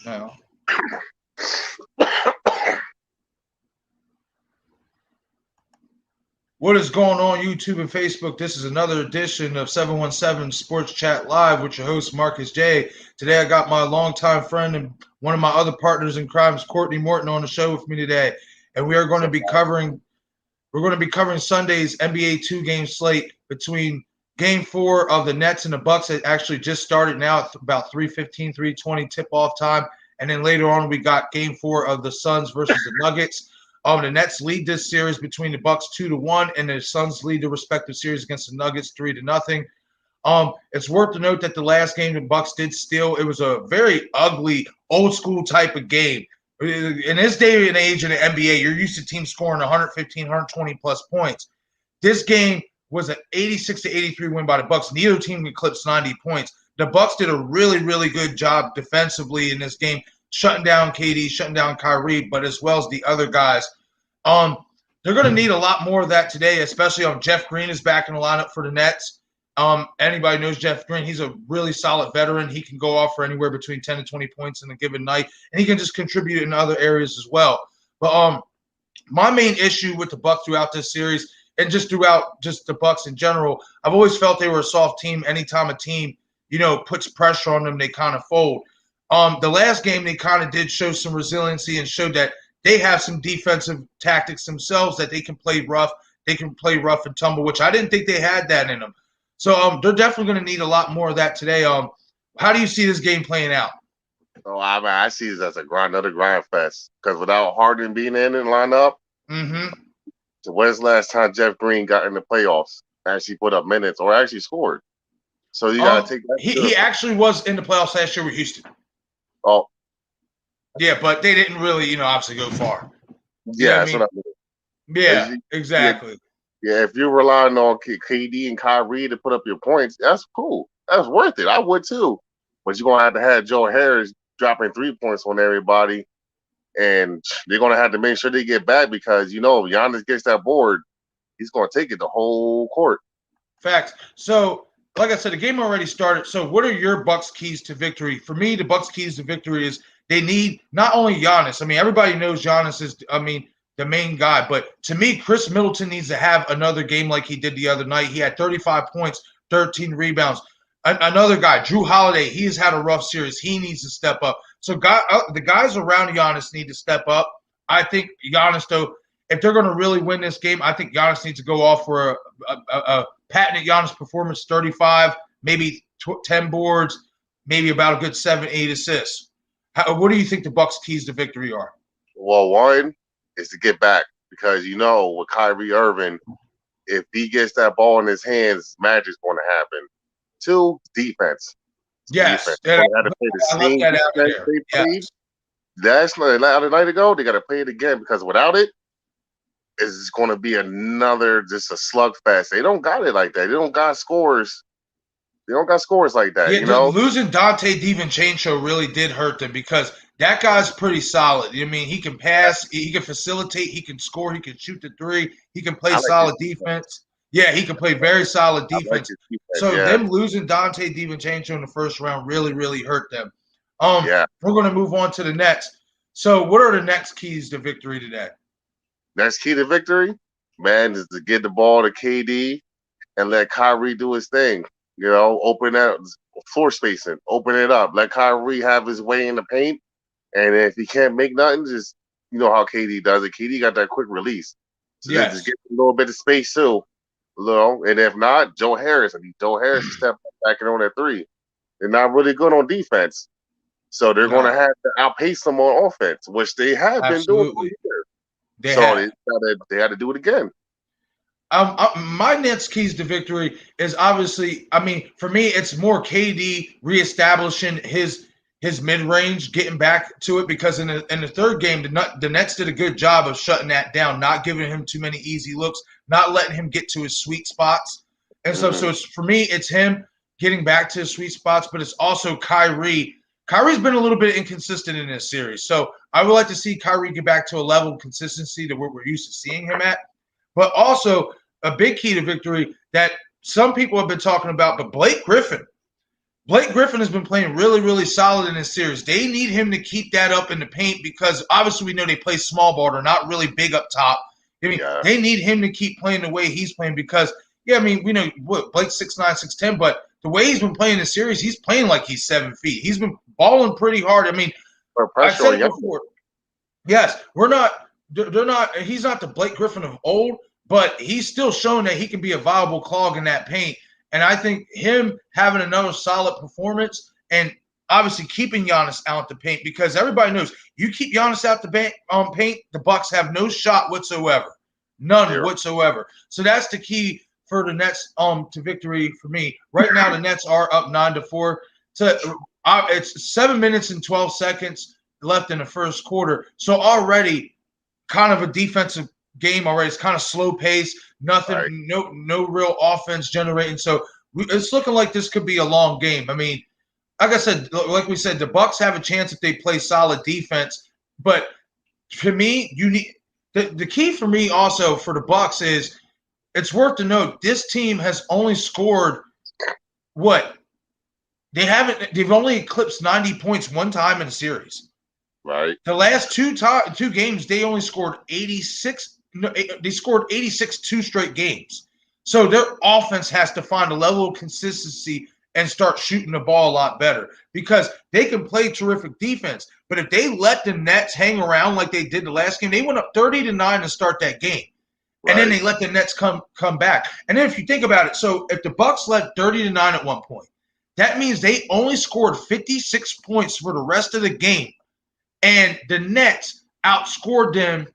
now. What is going on YouTube and Facebook? This is another edition of 717 Sports Chat Live with your host Marcus J. Today I got my longtime friend and one of my other partners in crimes, Courtney Morton, on the show with me today. And we are going to be covering Sunday's NBA 2-game slate between Game 4 of the Nets and the Bucks. It actually just started now at about 3:15, 3:20 tip-off time. And then later on we got Game 4 of the Suns versus the Nuggets. The Nets lead this series between the Bucks 2-1, and the Suns lead the respective series against the Nuggets 3-0. It's worth to note that the last game the Bucks did steal. It was a very ugly, old school type of game. In this day and age in the NBA, you're used to teams scoring 115, 120 plus points. This game was an 86-83 win by the Bucks. Neither team eclipsed 90 points. The Bucks did a really, really good job defensively in this game, shutting down KD, shutting down Kyrie, but as well as the other guys. They're going to need a lot more of that today, especially on Jeff Green is back in the lineup for the Nets. Anybody knows Jeff Green. He's a really solid veteran. He can go off for anywhere between 10 to 20 points in a given night, and he can just contribute in other areas as well. But my main issue with the Bucks throughout this series and just throughout just the Bucks in general, I've always felt they were a soft team. Anytime a team, puts pressure on them, they kind of fold. The last game, they kind of did show some resiliency and showed that they have some defensive tactics themselves that they can play rough. They can play rough and tumble, which I didn't think they had that in them. So they're definitely going to need a lot more of that today. How do you see this game playing out? Oh, I see this as another grind fest. Because without Harden being in the lineup, so when's the last time Jeff Green got in the playoffs, actually put up minutes or actually scored? So you got to take that. He actually was in the playoffs last year with Houston. Oh. Yeah, but they didn't really, obviously go far. Yeah, that's what I mean. Yeah, exactly. Yeah, if you're relying on KD and Kyrie to put up your points, that's cool. That's worth it. I would too. But you're going to have Joe Harris dropping 3 points on everybody. And they're going to have to make sure they get back because, Giannis gets that board, he's going to take it the whole court. Facts. So, like I said, the game already started. So what are your Bucks keys to victory? For me, the Bucks keys to victory is they need not only Giannis. I mean, everybody knows Giannis is, the main guy. But to me, Chris Middleton needs to have another game like he did the other night. He had 35 points, 13 rebounds. Another guy, Drew Holiday, he has had a rough series. He needs to step up. So the guys around Giannis need to step up. I think Giannis, though, if they're going to really win this game, I think Giannis needs to go off for a patented Giannis performance, 35, maybe 10 boards, maybe about a good 7-8 assists. What do you think the Bucks' keys to victory are? Well, one is to get back because, with Kyrie Irving, if he gets that ball in his hands, magic's going to happen. 2, defense. Yes. Defense. They had to play the same defense they played. That's not a night ago. They got to play it again because without it, it's going to be just a slugfest. They don't got it like that. They don't got scores. They don't got scores like that, Losing Dante DiVincenzo really did hurt them because that guy's pretty solid. I mean, he can pass, he can facilitate, he can score, he can shoot the three, he can play solid defense. Yeah, he can play very solid defense. Them losing Dante DiVincenzo in the first round really, really hurt them. We're going to move on to the Nets. So what are the next keys to victory today? Next key to victory, man, is to get the ball to KD and let Kyrie do his thing. Open that floor spacing, open it up. Let Kyrie have his way in the paint. And if he can't make nothing, just, how KD does it. KD got that quick release. So just get a little bit of space too. And if not, Joe Harris. I need Joe Harris to step back and on that 3. They're not really good on defense. So they're going to have to outpace them on offense, which they have been doing all year. They had to do it again. My Nets keys to victory is obviously, for me, it's more KD reestablishing his mid-range, getting back to it because in the third game, the Nets did a good job of shutting that down, not giving him too many easy looks, not letting him get to his sweet spots and stuff. So for me, it's him getting back to his sweet spots, but it's also Kyrie. Kyrie's been a little bit inconsistent in this series. So I would like to see Kyrie get back to a level of consistency to what we're used to seeing him at. But also a big key to victory that some people have been talking about, but Blake Griffin. Blake Griffin has been playing really, really solid in this series. They need him to keep that up in the paint because obviously we know they play small ball. They're not really big up top. I mean, Yeah. they need him to keep playing the way he's playing because, I mean, we know what Blake's 6'9", 6'10", but the way he's been playing this series, he's playing like he's 7 feet. He's been balling pretty hard. I mean, I said it before. Yes, they're not. He's not the Blake Griffin of old, but he's still shown that he can be a viable clog in that paint. And I think him having another solid performance and obviously keeping Giannis out the paint, because everybody knows you keep Giannis out the paint, the Bucks have no shot whatsoever, none whatsoever. So that's the key for the Nets to victory for me. Right now, the Nets are up 9-4. It's 7 minutes and 12 seconds left in the first quarter. So already kind of a defensive game already. It's kind of slow pace, nothing, right. no real offense generating. So it's looking like this could be a long game. I mean, like I said, like we said, the Bucks have a chance if they play solid defense. But to me, you need the key for me also for the Bucks is it's worth to note this team has only scored what? They've only eclipsed 90 points one time in a series. Right. The last two games, they only scored 86. They scored 86 two straight games. So their offense has to find a level of consistency and start shooting the ball a lot better because they can play terrific defense. But if they let the Nets hang around like they did the last game, they went up 30-9 to start that game. Right. And then they let the Nets come back. And then if you think about it, so if the Bucks led 30-9 at one point, that means they only scored 56 points for the rest of the game. And the Nets outscored them,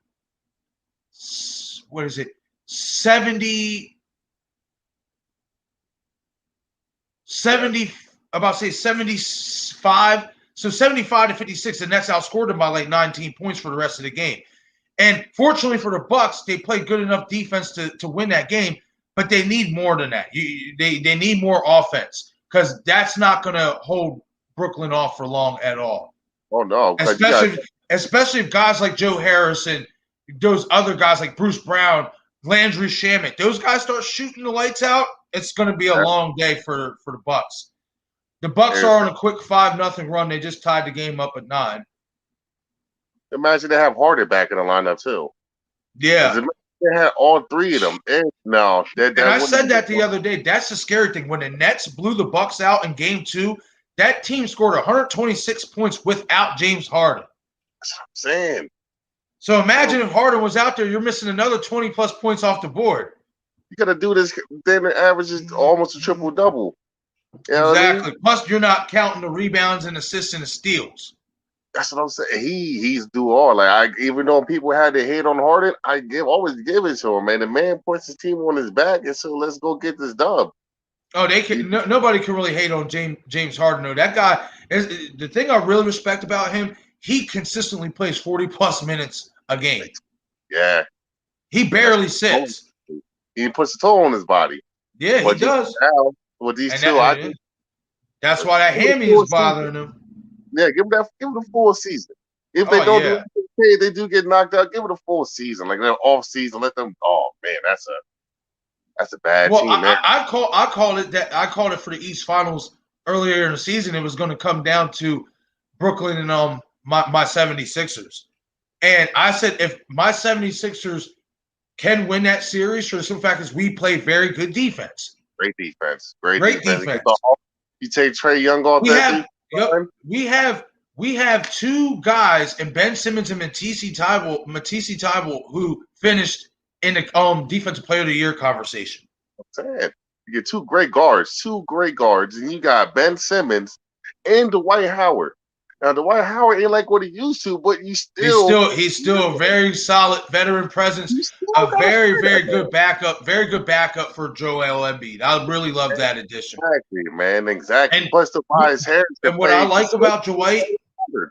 70, about to say 75. So 75-56, the Nets outscored them by like 19 points for the rest of the game. And fortunately for the Bucks, they played good enough defense to win that game, but they need more than that. They need more offense because that's not going to hold Brooklyn off for long at all. Oh, no. Especially if guys like Joe Harrison, those other guys like Bruce Brown, Landry Shamet, those guys start shooting the lights out, it's going to be a long day for the Bucks. The Bucks are on a quick 5-0 run. They just tied the game up at 9. Imagine they have Harden back in the lineup, too. Yeah. They had all three of them. And I said that the other day. That's the scary thing. When the Nets blew the Bucks out in Game 2, that team scored 126 points without James Harden. That's what I'm saying. So imagine if Harden was out there, you're missing another 20-plus points off the board. You got to do this. Then the average is almost a triple-double. You know exactly. What I mean? Plus, you're not counting the rebounds and assists and the steals. That's what I'm saying. He's do all. Like even though people had to hate on Harden, always give it to him. Man, the man puts his team on his back and so let's go get this dub. Oh, they can. Nobody can really hate on James Harden. No, that guy is the thing I really respect about him. He consistently plays 40-plus minutes a game. Yeah, he barely sits. He puts a toll on his body. Yeah, he does. Now, with these two, that's why that hammy is bothering him. Yeah, give him the full season. If they don't do it, they do get knocked out. Give it a full season, like they're off season. Let them. Oh man, that's a bad team. Man. I called it for the East Finals earlier in the season. It was going to come down to Brooklyn and my 76ers. And I said if my 76ers can win that series for the simple fact is we play very good defense. Great defense. You take Trae Young off that. We have two guys in Ben Simmons and Matisse Thybulle who finished in the Defensive Player of the Year conversation. I'm saying you get two great guards, and you got Ben Simmons and Dwight Howard. Now Dwight Howard ain't like what he used to, but he's still a very solid veteran presence, a very good backup for Joel Embiid. I really love that addition. Exactly, man. Exactly. And plus Tobias Harris. And what I like about Dwight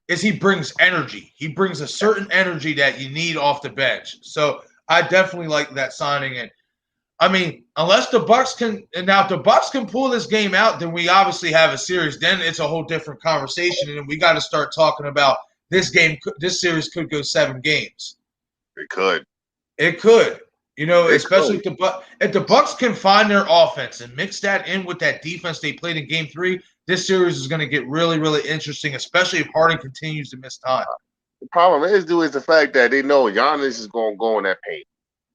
is he brings energy. He brings a certain energy that you need off the bench. So I definitely like that signing. And I mean, unless the Bucks can, and now if the Bucks can pull this game out, then we obviously have a series. Then it's a whole different conversation, and we got to start talking about this game. This series could go 7 games. It could. Especially if the Bucks can find their offense and mix that in with that defense they played in Game 3. this series is going to get really, really interesting, especially if Harden continues to miss time. The problem is the fact that they know Giannis is going to go in that paint.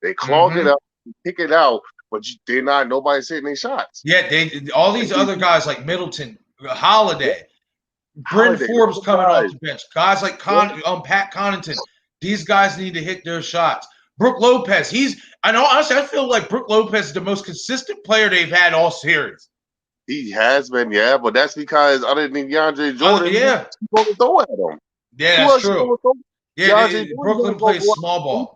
They clog it up, kick it out, but they're not. Nobody's hitting their shots. Yeah, all these other guys like Middleton, Holiday, Bryn Forbes coming off the bench, guys like Pat Connaughton. These guys need to hit their shots. Brook Lopez, honestly, I feel like Brook Lopez is the most consistent player they've had all series. He has been, yeah, but that's because other than DeAndre Jordan, he's going to throw at him. Yeah, that's true. Yeah, Brooklyn plays small ball.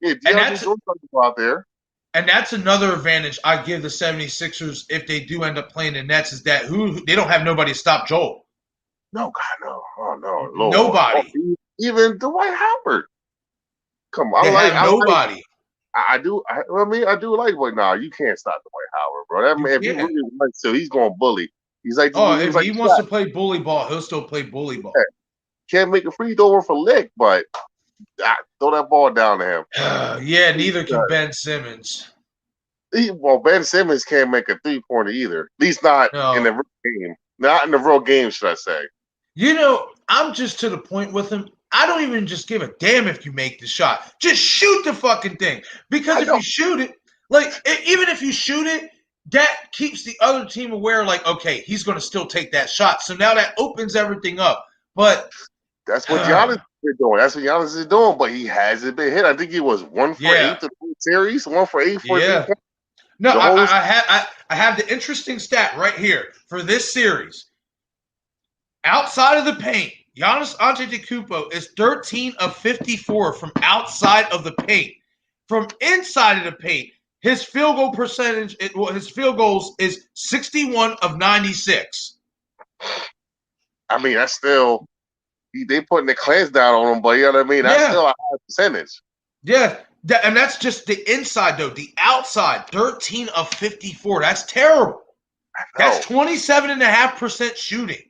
Yeah, DeAndre Jordan's going to go out there. And that's another advantage I give the 76ers if they do end up playing the Nets is that they don't have nobody to stop Joel. No, God, no. Oh, no. Lord. Nobody. Even Dwight Howard. Come on. Nobody. I do like, but nah, you can't stop Dwight Howard, bro. That man, if he really wants to, he's going to bully. He's like, if he wants to play bully ball, he'll still play bully ball. Can't make a free throw for lick, but throw that ball down to him. Yeah, neither can Ben Simmons. Ben Simmons can't make a 3-pointer either. At least not in the real game. Not in the real game, should I say. I'm just to the point with him. I don't even just give a damn if you make the shot. Just shoot the fucking thing. Because if you shoot it, even if you shoot it, that keeps the other team aware, okay, he's going to still take that shot. So now that opens everything up. But that's what Giannis is doing. That's what Giannis is doing, but he hasn't been hit. I think he was 1 for 8 the series, 1 for 8 for 3 points. No, I have the interesting stat right here for this series. Outside of the paint, Giannis Antetokounmpo is 13 of 54 from outside of the paint. From inside of the paint, his field goal percentage, his field goals is 61 of 96. I mean, that's still they putting the clamps down on him, but you know what I mean? That's still a high percentage. Yeah. And that's just the inside, though. The outside, 13 of 54. That's terrible. That's 27.5% shooting.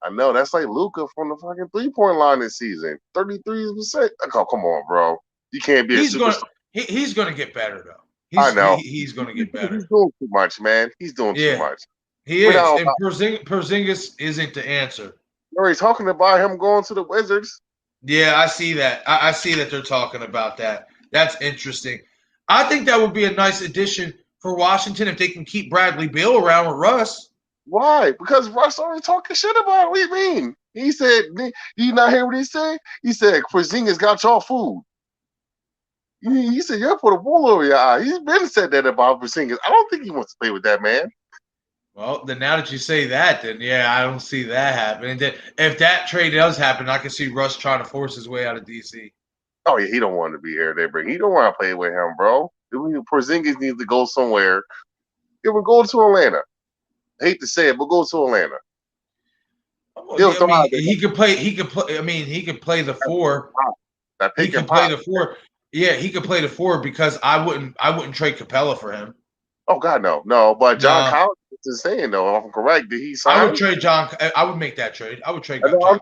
I know. That's like Luka from the fucking 3-point line this season. 33%. Oh, come on, bro. You can't be a superstar. He's going to get better, though. I know. He's going to get better. He's doing too much, man. He's doing too much. He is. And Porzingis isn't the answer. He's talking about him going to the Wizards. Yeah, I see that. I see that they're talking about that. That's interesting. I think that would be a nice addition for Washington if they can keep Bradley Beal around with Russ. Why? Because Russ already talking shit about it. What do you mean? He said, you not hear what he said? He said, Porzingis got y'all food. He said, you're put a wool over your eye. He's been said that about Porzingis. I don't think he wants to play with that man. Well, then now that you say that, then I don't see that happening. If that trade does happen, I can see Russ trying to force his way out of DC. Oh yeah, he don't want to be here. He don't want to play with him, bro. Porzingis needs to go somewhere. It would go to Atlanta. I hate to say it, but go to Atlanta. He could play. He could play. I mean, he could play the 4. He could play the 4. Yeah, he could play the 4 because I wouldn't trade Capella for him. Oh God, no. But John Collins is saying though, if I'm correct, did he sign? I would trade John. I would make that trade. I would trade. Did John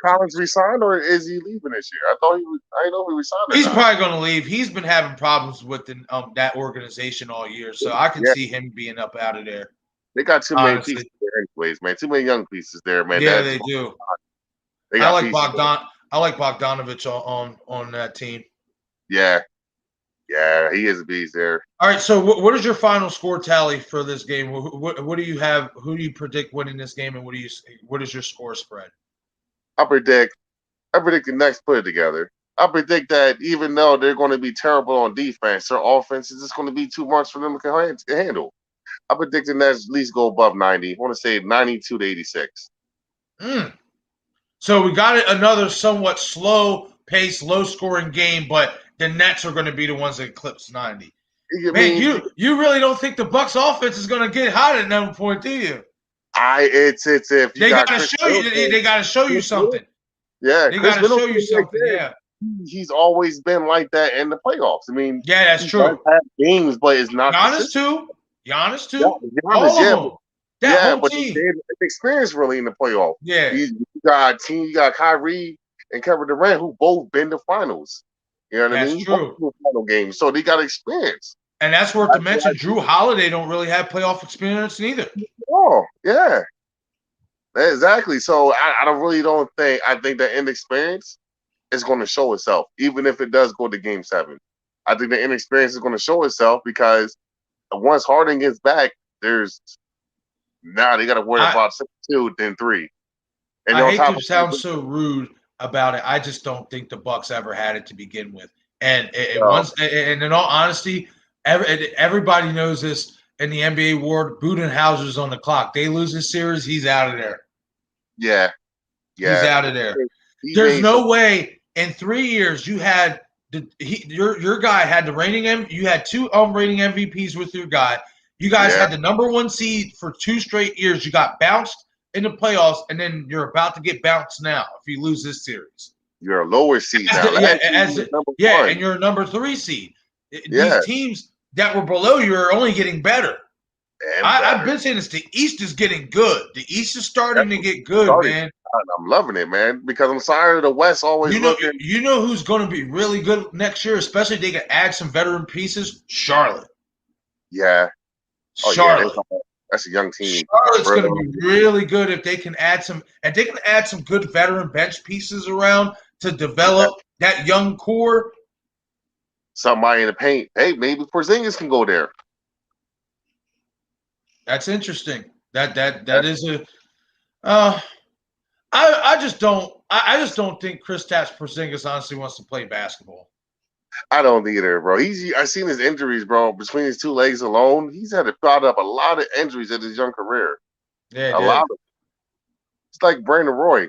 Collins resign or is he leaving this year? I didn't know he resigned. He's probably going to leave. He's been having problems with that organization all year, so I can see him being up out of there. They got too many pieces there, anyways, man. Too many young pieces there, man. Yeah, they do. I like Bogdanovich on that team. Yeah. Yeah, he is a beast there. All right, so what is your final score tally for this game? What do you have? Who do you predict winning this game, and what is your score spread? I predict the Knicks put it together. I predict that even though they're going to be terrible on defense, their offense is just going to be too much for them to handle. I predict the Nets at least go above 90. I want to say 92 to 86. So we got another somewhat slow-paced, low-scoring game, but the Nets are going to be the ones that eclipse 90. You really don't think the Bucks offense is going to get hot at that point, do you? It's if you they got to show you. They got to show you something. Yeah, they got to show you something. Yeah, he's always been like that in the playoffs. I mean, yeah, that's true. Have games, but it's not. Giannis too. But they had experience really in the playoffs. Yeah, you got Kyrie and Kevin Durant who both been to finals. You know what I mean? That's true. Final games, so they got experience. And that's worth to mention. Drew Holiday don't really have playoff experience neither. Oh, yeah. Exactly. So I don't think I think that inexperience is going to show itself, even if it does go to game 7. I think the inexperience is going to show itself because once Harden gets back, there's now they got to worry about 2, then 3. And I hate to sound so rude about it. I just don't think the Bucks ever had it to begin with. And and in all honesty, everybody knows this in the NBA world. Budenhauser's on the clock. They lose this series, he's out of there. Yeah. He's out of there. There's no way in 3 years you had your guy had the you had 2 reigning MVPs with your guy. You guys had the number 1 seed for 2 straight years. You got bounced in the playoffs, and then you're about to get bounced now if you lose this series. You're a lower seed now. And you're a number 3 seed. These teams that were below you are only getting better. I've been saying this. The East is getting good. The East is starting to get good, man. I'm loving it, man, because I'm sorry of the West always looking. You know who's going to be really good next year, especially if they can add some veteran pieces? Charlotte. Yeah. Charlotte. Yeah, that's a young team. Charlotte's going to be really good if they can add some good veteran bench pieces around to develop that young core. Somebody in the paint. Hey, maybe Porzingis can go there. That's interesting. That is a. I just don't think Kristaps Porzingis honestly wants to play basketball. I don't either, bro. I've seen his injuries, bro. Between his 2 legs alone, he's had to fight up a lot of injuries in his young career. Yeah, a lot of them. It's like Brandon Roy.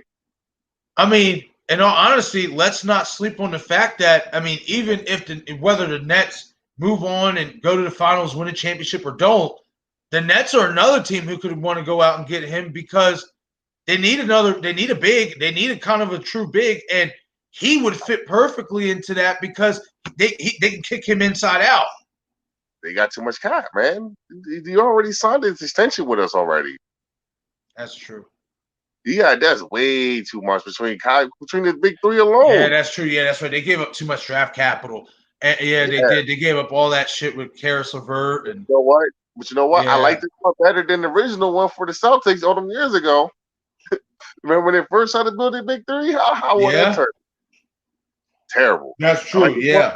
I mean, in all honesty, let's not sleep on the fact that even if whether the Nets move on and go to the finals, win a championship, or don't, the Nets are another team who could want to go out and get him because they need a big, they need a kind of a true big, and he would fit perfectly into that because they can kick him inside out. They got too much cap, man. You already signed this extension with us already. That's true. Yeah, that's way too much between the big 3 alone. Yeah, that's true. Yeah, that's right. They gave up too much draft capital. And they did. They gave up all that shit with Karis LeVert. And you know what? But you know what? Yeah. I like this one better than the original one for the Celtics all them years ago. Remember when they first started building big 3? How was that turn? Terrible. That's true. I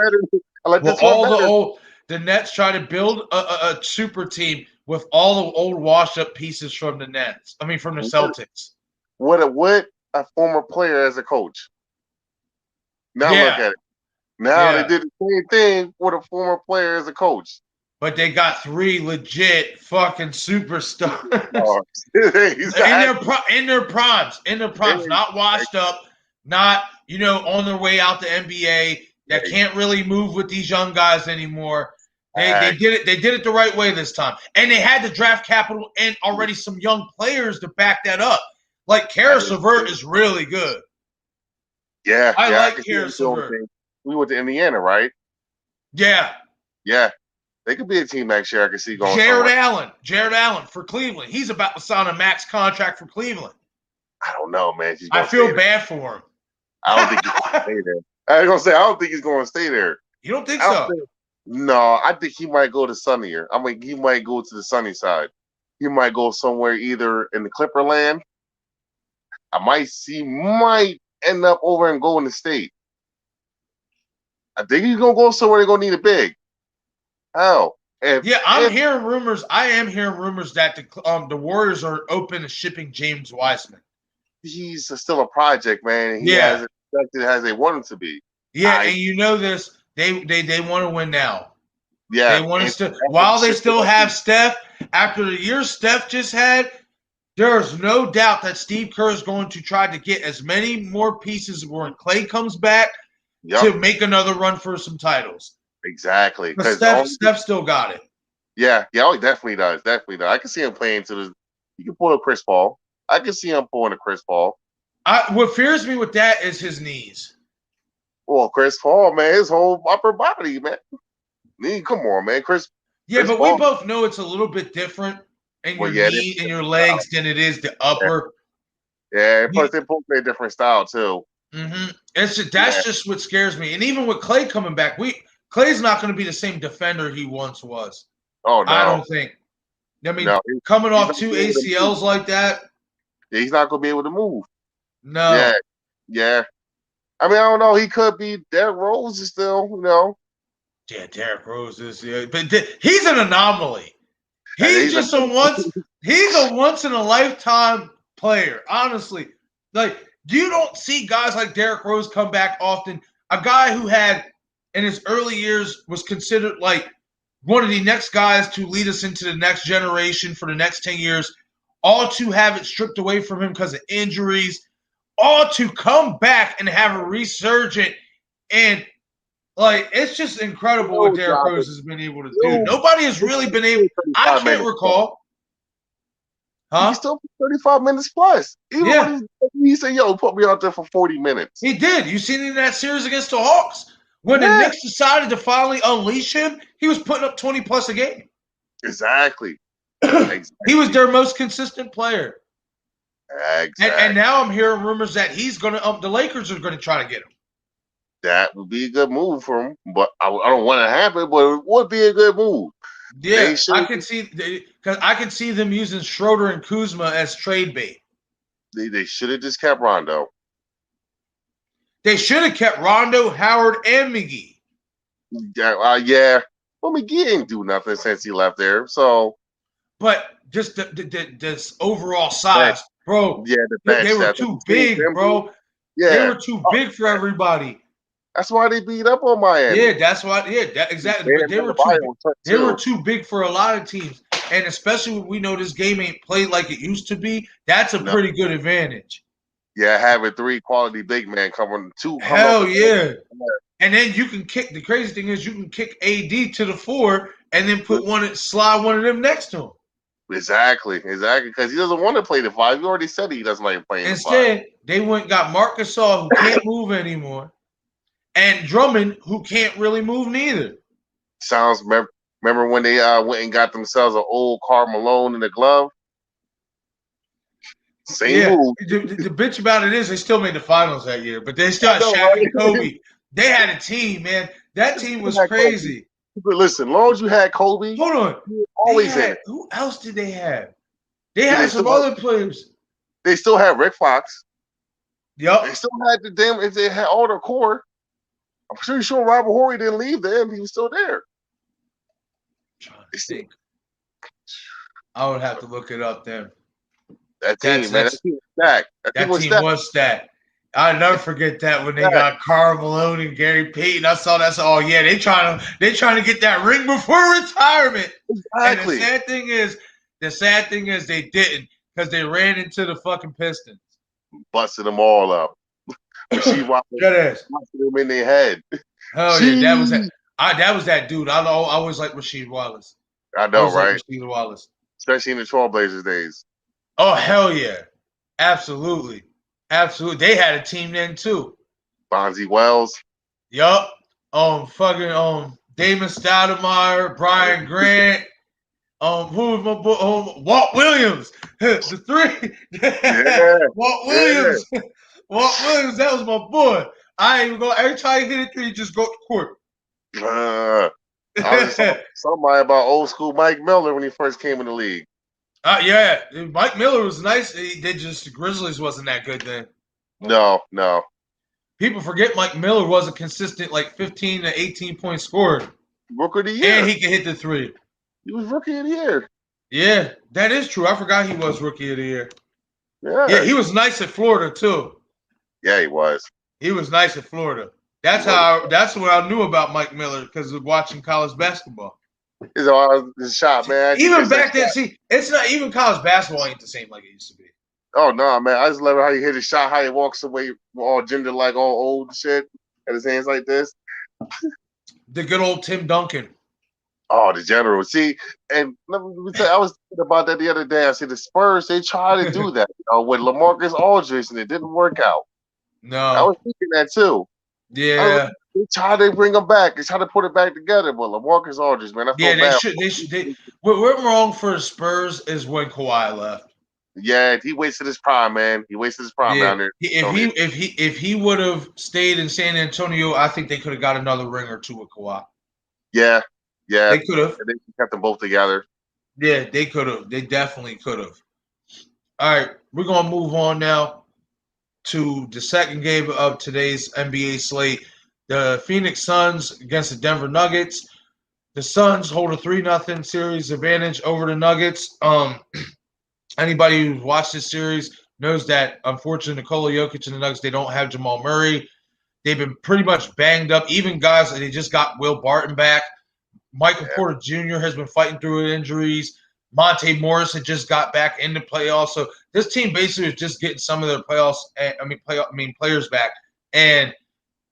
like this one better. The Nets try to build a super team with all the old washed up pieces from the Nets. I mean, from the Celtics. What a former player as a coach. Now look at it. Now they did the same thing with a former player as a coach. But they got 3 legit fucking superstars in their primes, not washed up, not on their way out the NBA that can't really move with these young guys anymore. They did it. They did it the right way this time, and they had the draft capital and already some young players to back that up. Like Karis LeVert is really good. Yeah, I like Karis LeVert. We went to Indiana, right? Yeah. They could be a team next year. I can see going. Jared Allen for Cleveland. He's about to sign a max contract for Cleveland. I don't know, man. I feel bad for him. I don't think he's going to stay there. I was going to say, I don't think he's going to stay there. You don't think so? No, I think he might go to sunnier. I mean, he might go to the sunny side. He might go somewhere either in the Clipper land. Might end up over in Golden State. I think he's going to go somewhere they're going to need a big. Hell. I'm hearing rumors. I am hearing rumors that the Warriors are open to shipping James Wiseman. He's still a project, man. He hasn't accepted as they want him to be. Yeah, and you know this. They want to win now. Yeah. They want to while they still have Steph, after the year Steph just had, there's no doubt that Steve Kerr is going to try to get as many more pieces when Clay comes back to make another run for some titles. Exactly. Because Steph still got it. Yeah, he definitely does. Definitely does. I can see him playing he can pull a Chris Paul. I can see him pulling a Chris Paul. What fears me with that is his knees. Well, Chris Paul, man, his whole upper body, man. Come on, man. Chris but Paul, we both know it's a little bit different in your knee and your legs than it is the upper. Yeah, plus they both play a different style too. Mm-hmm. That's just what scares me. And even with Clay coming back, Clay's not going to be the same defender he once was. Oh no, I don't think. I mean, no, coming he's off not 2 gonna be able to ACLs move. like that, Yeah, he's not gonna be able to move. no. Yeah, yeah. I mean, I don't know. He could be. Derrick Rose is still, Yeah, Derrick Rose is, but he's an anomaly. and He's just he's a once in a lifetime player, honestly. Like, you don't see guys like Derrick Rose come back often. A guy who had, in his early years, was considered like one of the next guys to lead us into the next generation for the next 10 years, all to have it stripped away from him because of injuries, all to come back and have a resurgent. And like, it's just incredible what Derrick Rose has been able to do. Nobody has really been able. I can't recall. He can still play 35 minutes plus. Even Yeah. when he said, "Yo, put me out there for 40 minutes." He did. You seen it in that series against the Hawks when the Yeah. Knicks decided to finally unleash him. He was putting up 20 plus a game. Exactly. He was their most consistent player. Exactly. And now I'm hearing rumors that he's going to. The Lakers are going to try to get him. That would be a good move for him, but I don't want it to happen. But it would be a good move. Yeah, I can see because I can see them using Schroeder and Kuzma as trade bait. They should have just kept Rondo. They should have kept Rondo, Howard, and McGee. Yeah. Well, McGee ain't do nothing since he left there. So, but just this overall size, bro. Yeah, the bench. They were too big, bro. Yeah, they were too big for everybody. That's why they beat up on Miami. Yeah, that's why. Yeah, exactly. But they were too big for a lot of teams, and especially when we know this game ain't played like it used to be. That's a pretty good advantage. Yeah, having 3 quality big men coming, 2. Hell yeah. And then you can kick. The crazy thing is you can kick AD to the 4 and then slide one of them next to him. Exactly. Because he doesn't want to play the 5. He already said he doesn't like playing the 5. Instead, they went and got Marc Gasol, who can't move anymore, and Drummond, who can't really move neither. Remember when they went and got themselves an old Karl Malone in the glove? Same move. The bitch about it is they still made the finals that year, but they still had Shaq and Kobe. They had a team, man. That team was crazy. But listen, as long as you had Kobe, hold on, you were always in it. Who else did they have? They had some other players. They still had Rick Fox. Yep. They still had if they had all their core. I'm pretty sure Robert Horry didn't leave there. He was still there. I would have to look it up then. That team was stacked. I'll never forget that when they got Karl Malone and Gary Payton. I saw that. Oh yeah, they trying to get that ring before retirement. Exactly. And the sad thing is they didn't because they ran into the fucking Pistons, busted them all up. Rasheed Wallace busted them in their head. Oh yeah, that was that dude. I always like Rasheed Wallace. I know, right? Rasheed Wallace, especially in the Trailblazers days. Oh hell yeah, absolutely. They had a team then too. Bonzi Wells. Yup. Damon Stoudemire, Brian Grant. Who was my boy? Walt Williams. The 3. Yeah. Walt Williams. Yeah. Walt Williams, that was my boy. I ain't even go. Every time he hit a 3, he just go to court. I was somebody about old school Mike Miller when he first came in the league. Yeah, Mike Miller was nice. The Grizzlies wasn't that good then. No. People forget Mike Miller was a consistent 15 to 18 point scorer. Rookie of the year. And he could hit the 3. He was rookie of the year. Yeah, that is true. I forgot he was rookie of the year. Yeah, he was nice at Florida too. Yeah, he was. He was nice at Florida. That's what I knew about Mike Miller because of watching college basketball. His shot, man. Even back then, it's not even college basketball ain't the same like it used to be. Oh no, man! I just love how he hit his shot, how he walks away, all gender like, all old shit, and his hands like this. The good old Tim Duncan. Oh, the general. See, and let me tell you, I was thinking about that the other day. I said the Spurs, they tried to do that with LaMarcus Aldridge, and it didn't work out. No, I was thinking that too. Yeah, they tried to bring him back. They tried to put it back together, but LaMarcus Aldridge, man, I feel bad. They should. What went wrong for the Spurs is when Kawhi left. Yeah, he wasted his prime, man. He wasted his prime down there. If he would have stayed in San Antonio, I think they could have got another ring or two with Kawhi. Yeah, They could have. and they kept them both together. Yeah, they could have. They definitely could have. All right, we're gonna move on now to the second game of today's NBA slate. The Phoenix Suns against the Denver Nuggets. The Suns hold a 3-0 series advantage over the Nuggets. Anybody who's watched this series knows that, unfortunately, Nikola Jokic and the Nuggets, they don't have Jamal Murray. They've been pretty much banged up. Even guys, they just got Will Barton back. Michael Porter Jr. has been fighting through injuries. Monte Morris had just got back in the playoffs. So this team basically is just getting some of their players back. And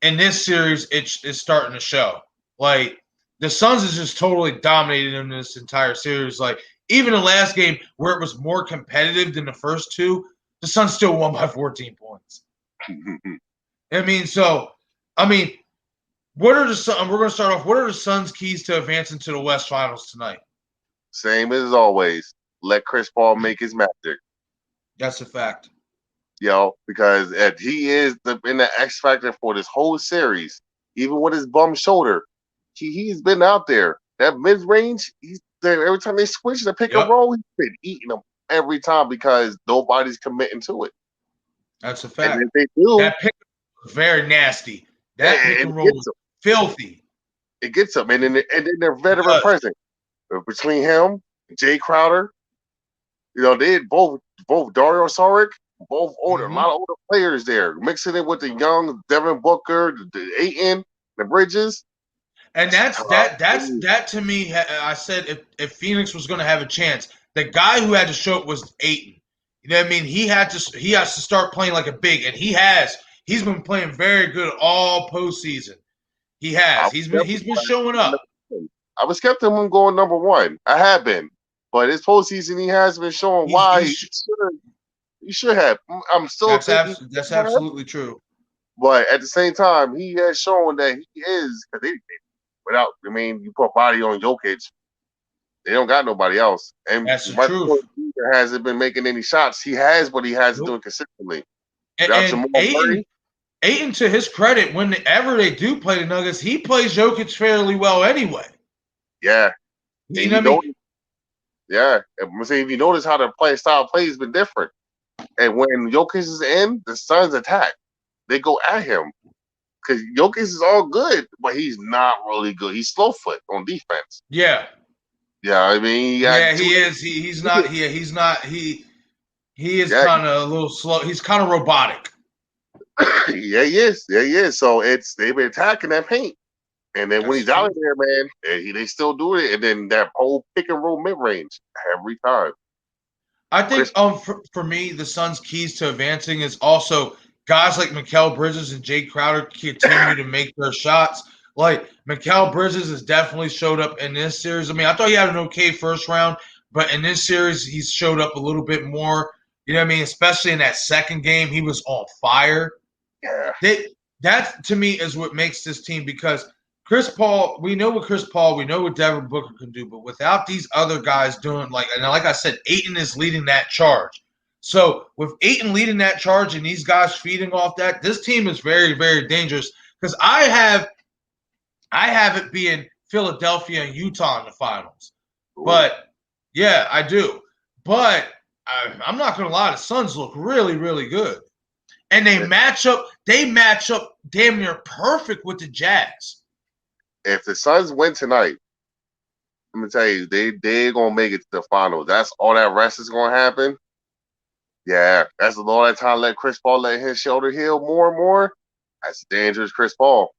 in this series, it's starting to show. Like, the Suns is just totally dominating in this entire series. Like, even the last game where it was more competitive than the first two, the Suns still won by 14 points. What are the Suns? We're going to start off. What are the Suns' keys to advancing to the West Finals tonight? Same as always. Let Chris Paul make his magic. That's a fact. Because he is in the X factor for this whole series. Even with his bum shoulder, he's been out there. That mid range, he's there every time they switch the pick and roll. He's been eating them every time because nobody's committing to it. That's a fact. And if they do, that pick is very nasty. That pick and roll is filthy. It gets them, and then they're veteran present between him, Jay Crowder. They had both Dario Saric, both older, a lot of older players there, mixing it with the young Devin Booker, the Ayton, the Bridges. And that's that to me. I said if Phoenix was going to have a chance, the guy who had to show it was Ayton. You know what I mean? He has to start playing like a big, and he has. He's been playing very good all postseason. He has. He's been showing up. I was skeptical of him going number one. I have been, but his postseason he has been showing why he should have. I'm still thinking that's absolutely true. But at the same time, he has shown that he is because you put body on Jokic, they don't got nobody else. And that's the truth. Hasn't been making any shots. He has, but he hasn't doing consistently. And Ayton, to his credit, whenever they do play the Nuggets, he plays Jokic fairly well anyway. Yeah. You know what I mean? Yeah. I'm saying, if you notice how the style play has been different. And when Jokic is in, the Suns attack. They go at him. Because Jokic is all good, but he's not really good. He's slow foot on defense. Yeah. Yeah, I mean, he is. He's not. Yeah, he's not. He is kind of a little slow. He's kind of robotic. Yeah, he is. Yeah, he is. So they've been attacking that paint, and then when he's out there, man, they still do it. And then that whole pick and roll mid range every time. I think for me, the Suns' keys to advancing is also guys like Mikal Bridges and Jay Crowder continue to make their shots. Like, Mikal Bridges has definitely showed up in this series. I mean, I thought he had an okay first round, but in this series, he's showed up a little bit more. You know what I mean? Especially in that second game, he was on fire. Yeah. That, to me, is what makes this team, because Chris Paul, we know what Devin Booker can do, but without these other guys doing, like I said, Ayton is leading that charge. So with Ayton leading that charge and these guys feeding off that, this team is very, very dangerous, because I have it being Philadelphia and Utah in the finals. Ooh. But, yeah, I do. But I'm not going to lie, the Suns look really, really good. And they match up damn near perfect with the Jazz. If the Suns win tonight, I'm going to tell you, they're going to make it to the finals. That's all that rest is going to happen. Yeah, that's all that time let Chris Paul let his shoulder heal more and more. That's dangerous Chris Paul.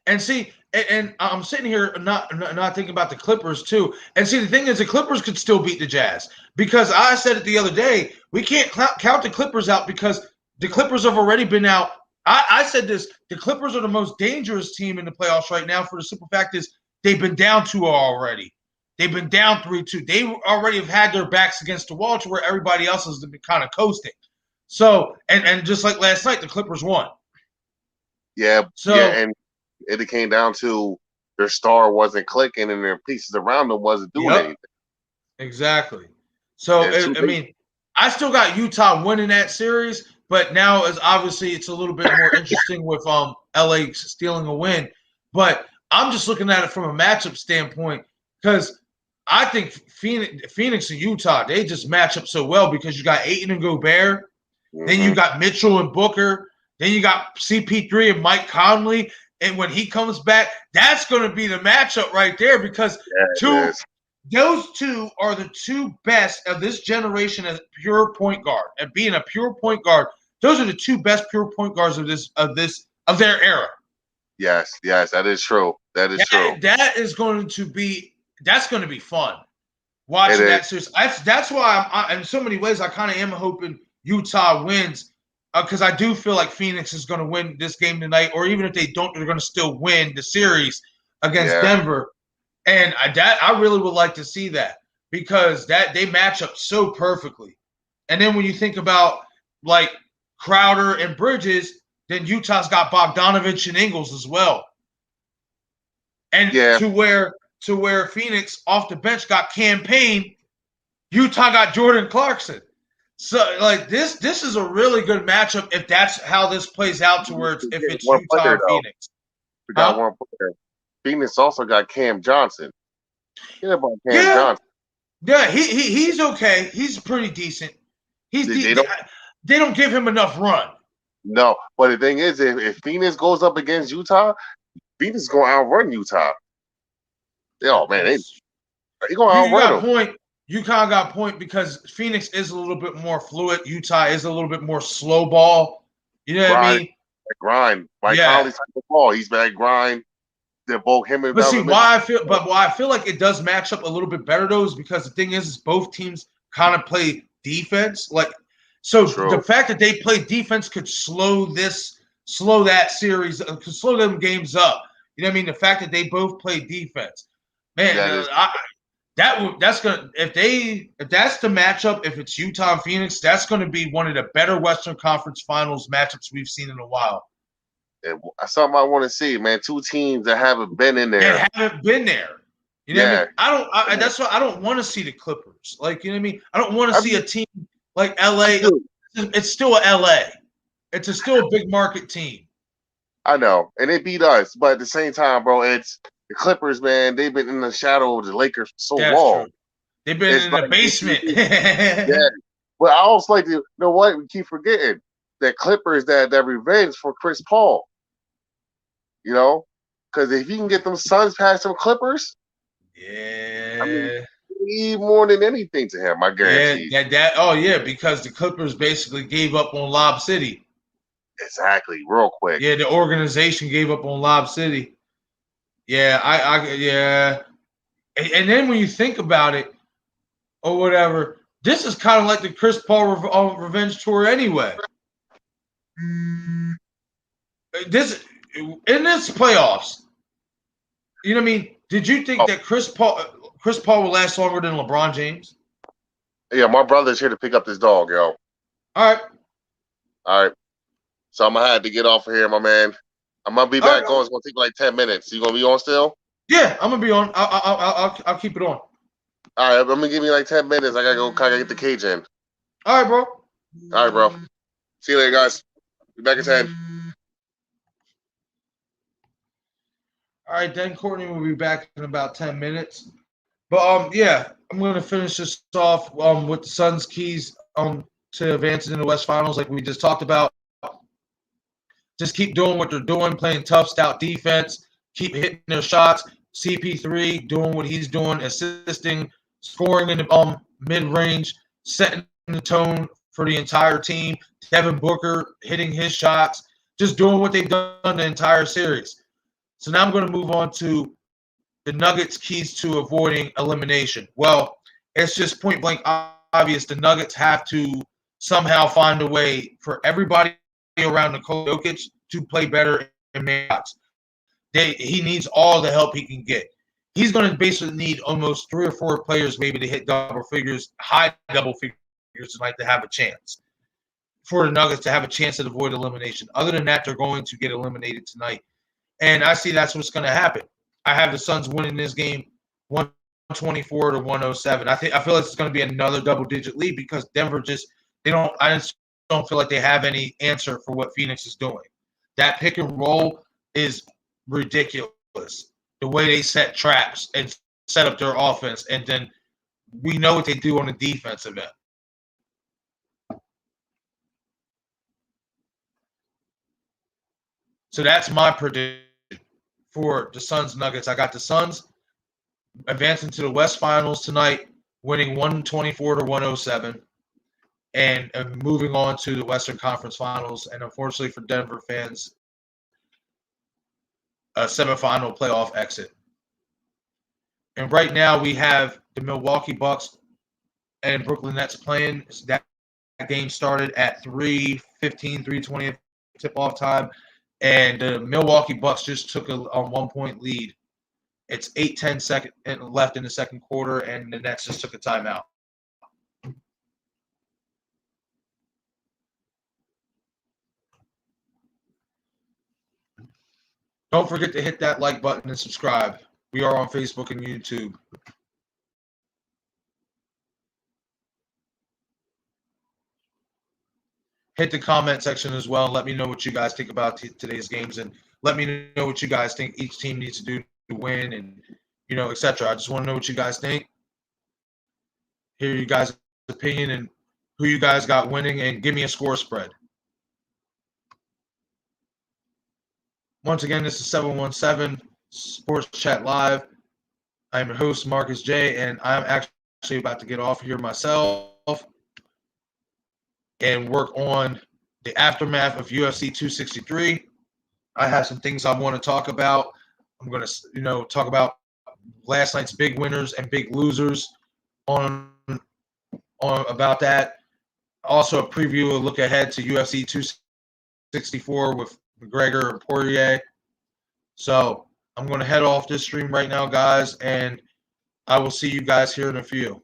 And see, and I'm sitting here not thinking about the Clippers too. And see, the thing is, the Clippers could still beat the Jazz, because I said it the other day. We can't count the Clippers out, because the Clippers have already been out. I said this: the Clippers are the most dangerous team in the playoffs right now, for the simple fact is they've been down 2 already. They've been down 3-2. They already have had their backs against the wall to where everybody else has been kind of coasting. So, and just like last night, the Clippers won. Yeah. So, yeah, and it came down to their star wasn't clicking and their pieces around them wasn't doing anything. Exactly. So, I still got Utah winning that series, but now it's a little bit more interesting with LA stealing a win. But I'm just looking at it from a matchup standpoint because I think Phoenix and Utah, they just match up so well because you got Ayton and Gobert, then you got Mitchell and Booker, then you got CP3 and Mike Conley. And when he comes back, that's going to be the matchup right there because those two are the two best of this generation as pure point guard. And being a pure point guard, those are the two best pure point guards of their era. Yes, that is true. That is true. That's going to be fun. Watching that series. That's why I'm in so many ways I kind of am hoping Utah wins because I do feel like Phoenix is going to win this game tonight, or even if they don't, they're going to still win the series against Denver. And I really would like to see that because they match up so perfectly. And then when you think about like Crowder and Bridges, then Utah's got Bogdanovich and Ingles as well. And to where Phoenix off the bench got Cam Payne, Utah got Jordan Clarkson. So like this is a really good matchup if that's how this plays out to where if it's Utah and Phoenix. We got one player. Phoenix also got Cam Johnson. About Cam Johnson. Yeah, he's okay. He's pretty decent. They don't give him enough run. No, but the thing is, if Phoenix goes up against Utah, Phoenix is going to outrun Utah. Oh man, they going to outrun them. You kind of got point because Phoenix is a little bit more fluid. Utah is a little bit more slow ball. You know what I mean? Grind. Mike Conley's type of ball. He's that grind. They're both him and. But see, why I feel like it does match up a little bit better though is because the thing is both teams kind of play defense. Like, so the fact that they play defense could slow that series, could slow them games up. You know what I mean? The fact that they both play defense, man. That's gonna if that's the matchup, if it's Utah and Phoenix, that's gonna be one of the better Western Conference Finals matchups we've seen in a while. That's something I want to see, man. Two teams that haven't been in there. They haven't been there. You know what I mean? That's why I don't want to see the Clippers. Like, you know what I mean? I don't want to see a team like LA. It's still a LA. It's still a big market team. I know, and they beat us, but at the same time, bro, it's the Clippers, man. They've been in the shadow of the Lakers for so long. True. They've been in the basement. But I also like to, you know what? We keep forgetting that Clippers that revenge for Chris Paul. You know, because if you can get them Suns past them Clippers, I mean, need more than anything to him. I guarantee. Because the Clippers basically gave up on Lob City. Exactly, real quick. Yeah, the organization gave up on Lob City. Yeah, and then when you think about it, or whatever, this is kind of like the Chris Paul revenge tour anyway. In this playoffs, you know what I mean? Did you think that Chris Paul will last longer than LeBron James? Yeah, my brother's here to pick up this dog, yo. All right. So I'm gonna have to get off of here, my man. I'm gonna be back on. It's gonna take like 10 minutes. You gonna be on still? Yeah, I'm gonna be on. I'll keep it on. All right, I'm gonna give me like 10 minutes. I gotta get the cage in. All right, bro. See you later, guys. Be back in 10. All right, then Courtney will be back in about 10 minutes. But I'm gonna finish this off with the Suns' keys to advancing in the West Finals, like we just talked about. Just keep doing what they're doing, playing tough, stout defense. Keep hitting their shots. CP3 doing what he's doing, assisting, scoring in the mid-range, setting the tone for the entire team. Devin Booker hitting his shots, just doing what they've done the entire series. So now I'm going to move on to the Nuggets' keys to avoiding elimination. Well, it's just point blank obvious. The Nuggets have to somehow find a way for everybody around Nikola Jokic to play better in shots. He needs all the help he can get. He's going to basically need almost 3 or 4 players maybe to hit double figures, high double figures tonight to have a chance. For the Nuggets to have a chance to avoid elimination. Other than that, they're going to get eliminated tonight. And I see that's what's going to happen. I have the Suns winning this game 124 to 107. I feel like it's going to be another double-digit lead because Denver I just don't feel like they have any answer for what Phoenix is doing. That pick and roll is ridiculous. the way they set traps and set up their offense, and then we know what they do on the defensive end. So that's my prediction for the Suns Nuggets. I got the Suns advancing to the West Finals tonight, winning 124-107, and moving on to the Western Conference Finals. And unfortunately for Denver fans, a semifinal playoff exit. And right now we have the Milwaukee Bucks and Brooklyn Nets playing. That game started at 3:15, 3:20 tip-off time. And the Milwaukee Bucks just took a 1-point lead. It's 8:10 seconds left in the second quarter, and the Nets just took a timeout. Don't forget to hit that like button and subscribe. We are on Facebook and YouTube. Hit the comment section as well and let me know what you guys think about today's games, and let me know what you guys think each team needs to do to win, and etc. I just want to know what you guys think. Hear you guys' opinion and who you guys got winning, and give me a score spread. Once again, this is 717 Sports Chat Live. I'm your host, Marcus J., and I'm actually about to get off here myself and work on the aftermath of UFC 263. I have some things I want to talk about. I'm going to, talk about last night's big winners and big losers on about that. Also, a preview, a look ahead to UFC 264 with McGregor and Poirier. So I'm going to head off this stream right now, guys, and I will see you guys here in a few.